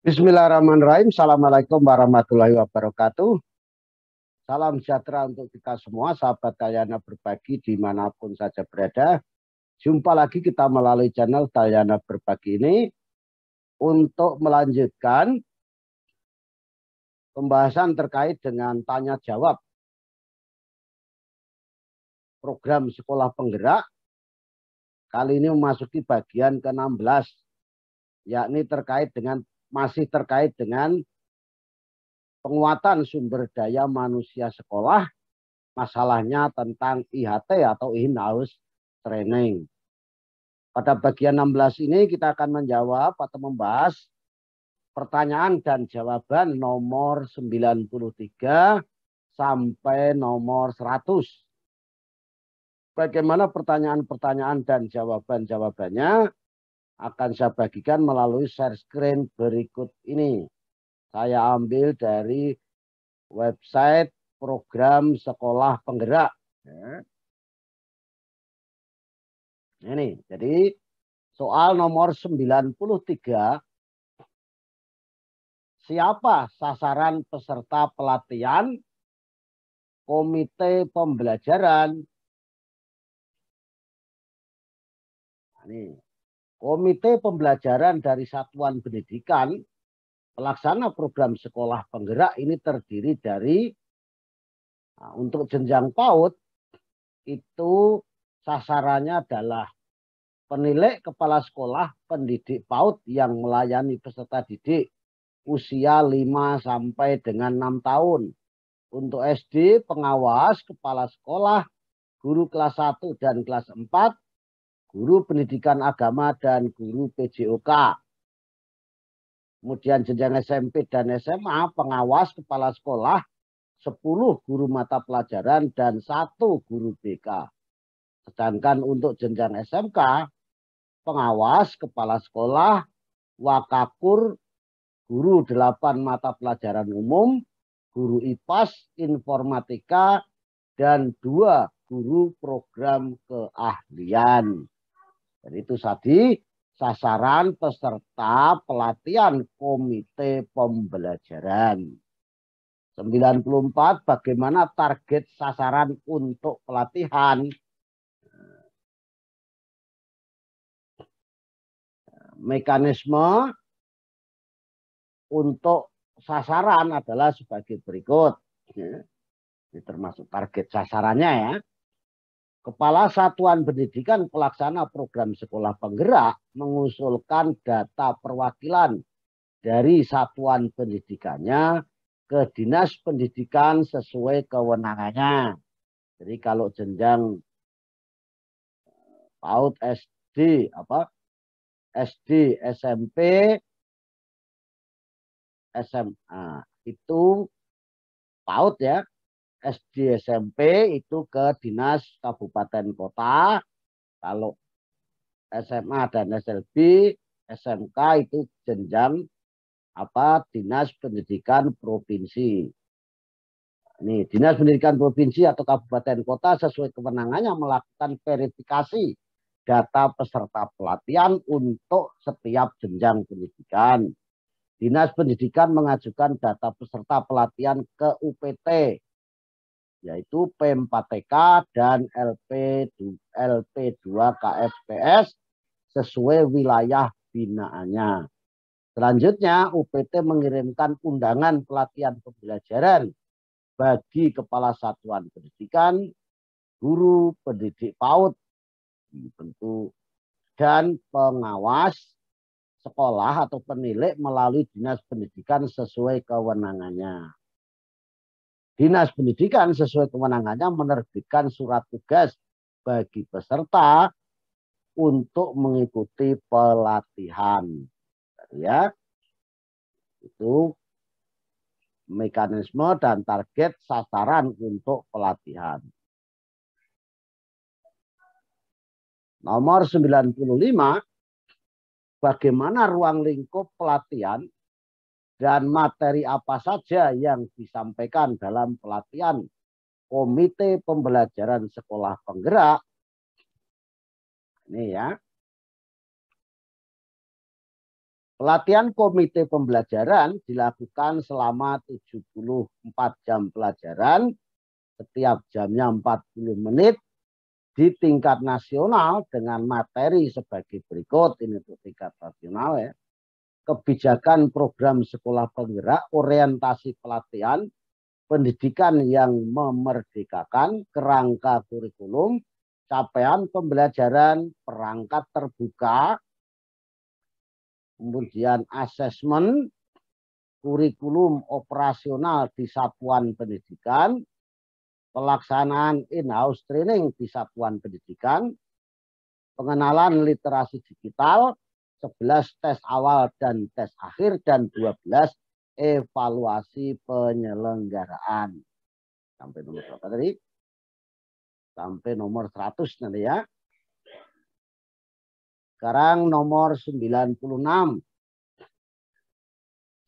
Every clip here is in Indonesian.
Bismillahirrahmanirrahim. Assalamualaikum warahmatullahi wabarakatuh. Salam sejahtera untuk kita semua, sahabat Talyana Berbagi dimanapun saja berada. Jumpa lagi kita melalui channel Talyana Berbagi ini untuk melanjutkan pembahasan terkait dengan tanya jawab program sekolah penggerak. Kali ini memasuki bagian ke-16, yakni masih terkait dengan penguatan sumber daya manusia sekolah, masalahnya tentang IHT atau in-house training. Pada bagian 16 ini kita akan menjawab atau membahas pertanyaan dan jawaban nomor 93 sampai nomor 100. Bagaimana pertanyaan-pertanyaan dan jawaban-jawabannya akan saya bagikan melalui share screen berikut ini. Saya ambil dari website program sekolah penggerak. Ini, jadi soal nomor 93, siapa sasaran peserta pelatihan komite pembelajaran? Ini, komite pembelajaran dari satuan pendidikan pelaksana program sekolah penggerak ini terdiri dari, untuk jenjang PAUD itu sasarannya adalah penilik kepala sekolah pendidik PAUD yang melayani peserta didik usia 5 sampai dengan 6 tahun. Untuk SD, pengawas kepala sekolah, guru kelas 1 dan kelas 4, guru pendidikan agama dan guru PJOK. Kemudian jenjang SMP dan SMA, pengawas kepala sekolah, 10 guru mata pelajaran dan 1 guru BK. Sedangkan untuk jenjang SMK, pengawas kepala sekolah, wakakur, guru 8 mata pelajaran umum, guru IPAS, informatika, dan 2 guru program keahlian. Dan itu tadi sasaran peserta pelatihan komite pembelajaran. 94, bagaimana target sasaran untuk pelatihan? Mekanisme untuk sasaran adalah sebagai berikut. Ini termasuk target sasarannya ya. Kepala Satuan Pendidikan Pelaksana Program Sekolah Penggerak mengusulkan data perwakilan dari satuan pendidikannya ke Dinas Pendidikan sesuai kewenangannya. Jadi kalau jenjang PAUD SD, SD, SMP, SMA itu PAUD ya. SD SMP itu ke Dinas Kabupaten Kota. Kalau SMA dan SLB, SMK itu jenjang Dinas Pendidikan Provinsi. Ini Dinas Pendidikan Provinsi atau Kabupaten Kota sesuai kewenangannya melakukan verifikasi data peserta pelatihan untuk setiap jenjang pendidikan. Dinas Pendidikan mengajukan data peserta pelatihan ke UPT, yaitu P4TK dan LP2 KFPS sesuai wilayah binaannya. Selanjutnya, UPT mengirimkan undangan pelatihan pembelajaran bagi kepala satuan pendidikan, guru pendidik PAUD, tentu, dan pengawas sekolah atau penilik melalui Dinas Pendidikan sesuai kewenangannya. Dinas Pendidikan sesuai kewenangannya menerbitkan surat tugas bagi peserta untuk mengikuti pelatihan. Ya, itu mekanisme dan target sasaran untuk pelatihan. Nomor 95, bagaimana ruang lingkup pelatihan dan materi apa saja yang disampaikan dalam pelatihan komite pembelajaran sekolah penggerak. Ini ya. Pelatihan komite pembelajaran dilakukan selama 74 jam pelajaran, setiap jamnya 40 menit di tingkat nasional dengan materi sebagai berikut. Ini untuk tingkat nasional ya. Kebijakan program sekolah penggerak, orientasi pelatihan, pendidikan yang memerdekakan, kerangka kurikulum, capaian pembelajaran, perangkat terbuka, kemudian asesmen, kurikulum operasional di satuan pendidikan, pelaksanaan in-house training di satuan pendidikan, pengenalan literasi digital, 11 tes awal dan tes akhir, dan 12 evaluasi penyelenggaraan. Sampai nomor berapa tadi? Sampai nomor 100 nanti ya. Sekarang nomor 96.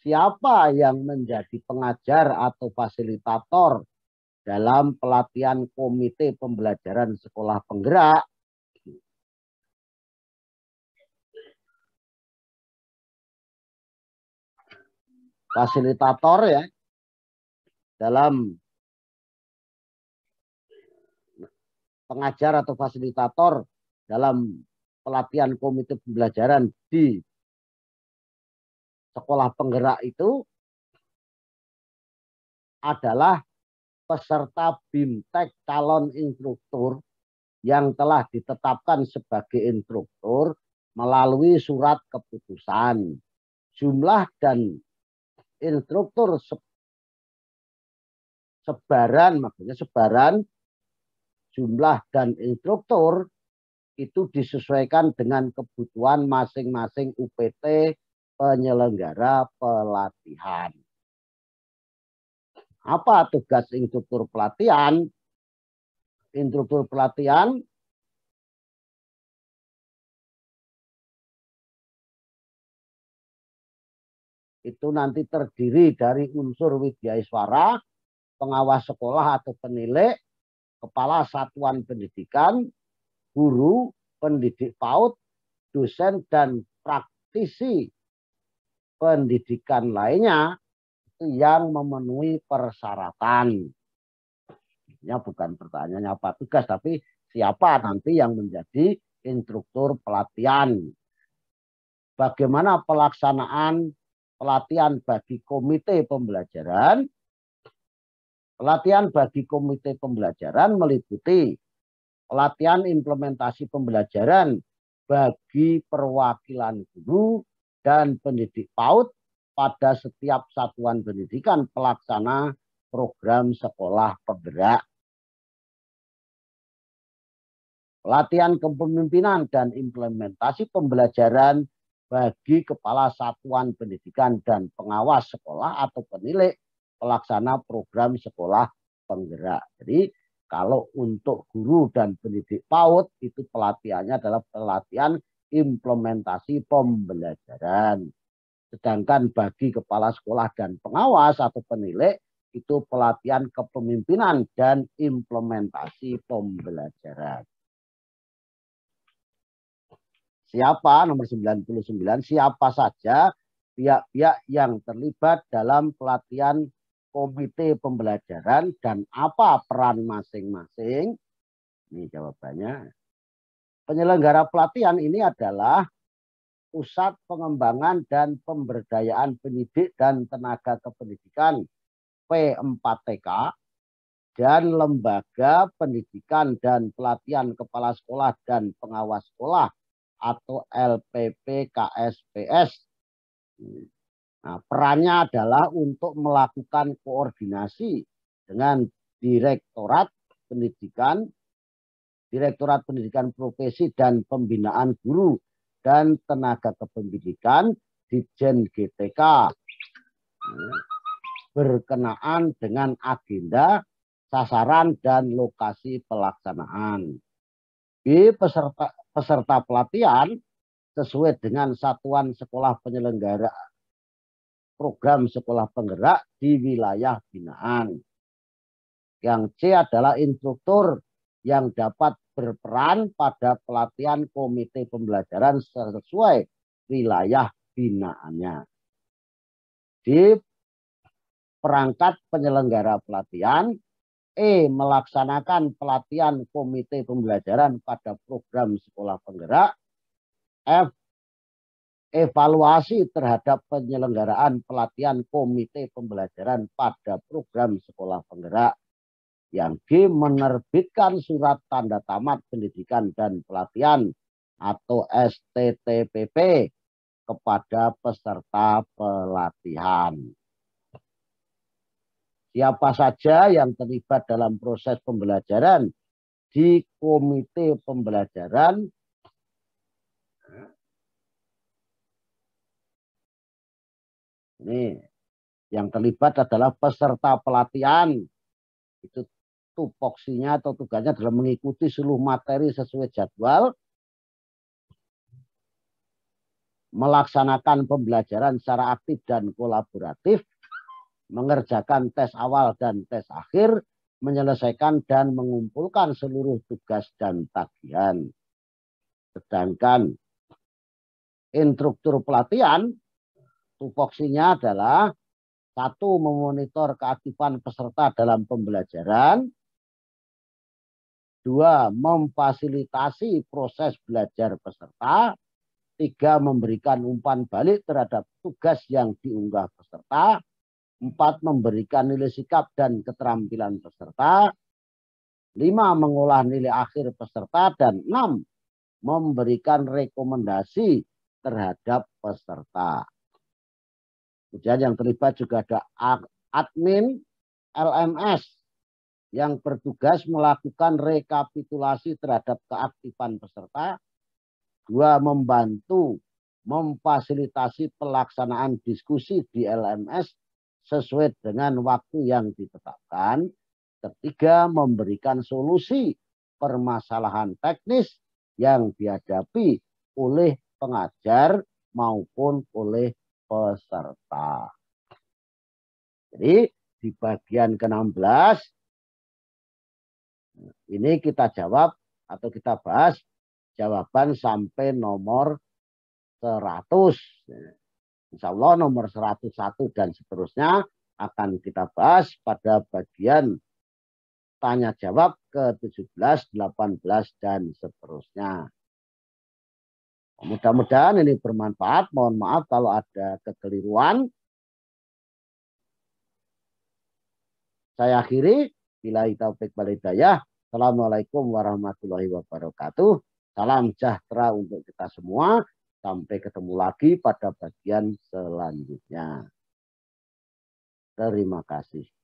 Siapa yang menjadi pengajar atau fasilitator dalam pelatihan komite pembelajaran sekolah penggerak? Fasilitator ya, dalam pengajar atau fasilitator dalam pelatihan komite pembelajaran di sekolah penggerak itu adalah peserta BIMTEK calon instruktur yang telah ditetapkan sebagai instruktur melalui surat keputusan. Jumlah dan instruktur sebaran, maksudnya sebaran jumlah dan instruktur itu disesuaikan dengan kebutuhan masing-masing UPT penyelenggara pelatihan. Apa tugas instruktur pelatihan? Instruktur pelatihan itu nanti terdiri dari unsur widyaswara, pengawas sekolah atau penilai, kepala satuan pendidikan, guru, pendidik PAUD, dosen, dan praktisi pendidikan lainnya yang memenuhi persyaratan. Ya, bukan pertanyaannya apa tugas, tapi siapa nanti yang menjadi instruktur pelatihan. Bagaimana pelaksanaan pelatihan bagi komite pembelajaran? Pelatihan bagi komite pembelajaran meliputi pelatihan implementasi pembelajaran bagi perwakilan guru dan pendidik PAUD pada setiap satuan pendidikan pelaksana program sekolah penggerak. Pelatihan kepemimpinan dan implementasi pembelajaran bagi kepala satuan pendidikan dan pengawas sekolah atau penilai pelaksana program sekolah penggerak. Jadi kalau untuk guru dan pendidik PAUD itu pelatihannya adalah pelatihan implementasi pembelajaran. Sedangkan bagi kepala sekolah dan pengawas atau penilai itu pelatihan kepemimpinan dan implementasi pembelajaran. Siapa nomor 99? Siapa saja pihak-pihak yang terlibat dalam pelatihan komite pembelajaran dan apa peran masing-masing? Ini jawabannya. Penyelenggara pelatihan ini adalah Pusat Pengembangan dan Pemberdayaan Pendidik dan Tenaga Kependidikan P4TK dan Lembaga Pendidikan dan Pelatihan Kepala Sekolah dan Pengawas Sekolah atau LPPKSPS. Nah, perannya adalah untuk melakukan koordinasi dengan Direktorat Pendidikan Profesi dan Pembinaan Guru dan Tenaga Kependidikan Ditjen GTK berkenaan dengan agenda, sasaran, dan lokasi pelaksanaan. B. Peserta pelatihan sesuai dengan satuan sekolah penyelenggara program sekolah penggerak di wilayah binaan. Yang C adalah instruktur yang dapat berperan pada pelatihan komite pembelajaran sesuai wilayah pembinaannya. Di perangkat penyelenggara pelatihan, melaksanakan pelatihan komite pembelajaran pada program sekolah penggerak. F. Evaluasi terhadap penyelenggaraan pelatihan komite pembelajaran pada program sekolah penggerak. Yang G. Menerbitkan surat tanda tamat pendidikan dan pelatihan atau STTPP kepada peserta pelatihan. Siapa saja yang terlibat dalam proses pembelajaran di komite pembelajaran ini yang terlibat adalah peserta pelatihan. Itu tupoksinya atau tugasnya adalah mengikuti seluruh materi sesuai jadwal, melaksanakan pembelajaran secara aktif dan kolaboratif, mengerjakan tes awal dan tes akhir, menyelesaikan dan mengumpulkan seluruh tugas dan tagihan. Sedangkan instruktur pelatihan, tupoksinya adalah 1. Memonitor keaktifan peserta dalam pembelajaran. 2. Memfasilitasi proses belajar peserta. 3. Memberikan umpan balik terhadap tugas yang diunggah peserta. 4. Memberikan nilai sikap dan keterampilan peserta. 5. Mengolah nilai akhir peserta. Dan 6. Memberikan rekomendasi terhadap peserta. Kemudian yang terlibat juga ada admin LMS yang bertugas melakukan rekapitulasi terhadap keaktifan peserta. 2. Membantu memfasilitasi pelaksanaan diskusi di LMS sesuai dengan waktu yang ditetapkan. 3. Memberikan solusi permasalahan teknis yang dihadapi oleh pengajar maupun oleh peserta. Jadi di bagian ke-16 ini kita jawab atau kita bahas jawaban sampai nomor 100. Insya Allah nomor 101 dan seterusnya akan kita bahas pada bagian tanya jawab ke-17, 18 dan seterusnya. Mudah-mudahan ini bermanfaat. Mohon maaf kalau ada kekeliruan. Saya akhiri. Billahi taufiq wal hidayah. Assalamualaikum warahmatullahi wabarakatuh. Salam sejahtera untuk kita semua. Sampai ketemu lagi pada bagian selanjutnya. Terima kasih.